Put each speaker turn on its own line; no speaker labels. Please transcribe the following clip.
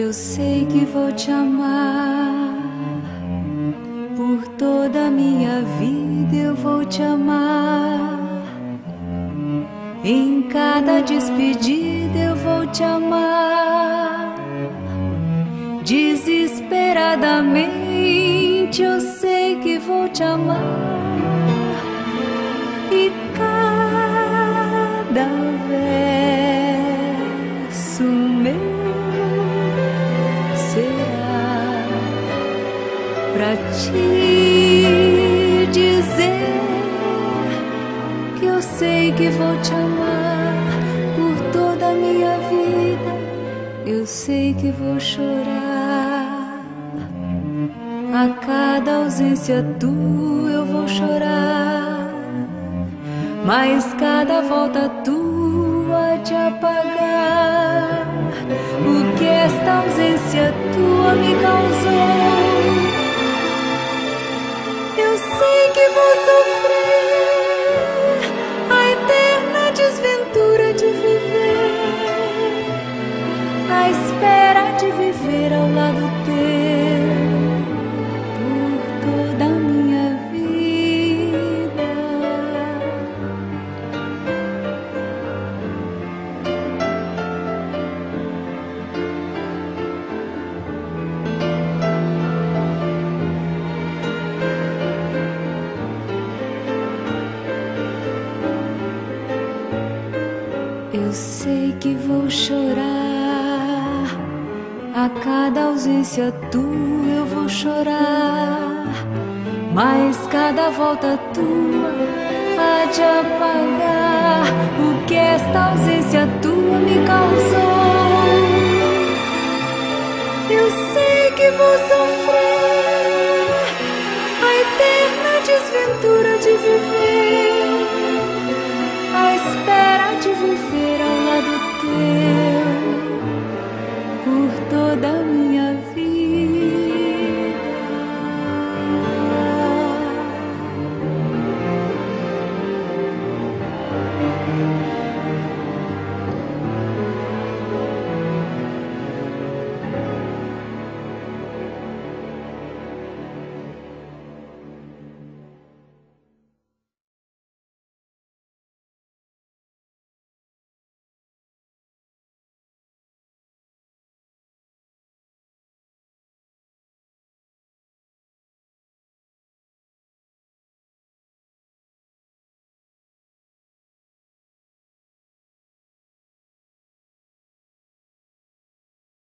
Eu sei que vou te amar, por toda a minha vida eu vou te amar. Em cada despedida eu vou te amar. Desesperadamente eu sei que vou te amar. E cada verso meu será pra te dizer que eu sei que vou te amar por toda a minha vida. Eu sei que vou chorar a cada ausência tua, eu vou chorar, mas cada volta tua de apagar o que esta ausência tua me causou. Eu sei que vou sofrer a eterna desventura de viver, a espera de viver ao lado teu por toda a minha vida. Eu sei que vou chorar a cada ausência tua, eu vou chorar, mas cada volta tua há de apagar o que esta ausência tua me causou. Eu sei que vou sofrer a eterna desventura de viver, a espera de viver ao lado teu por toda a minha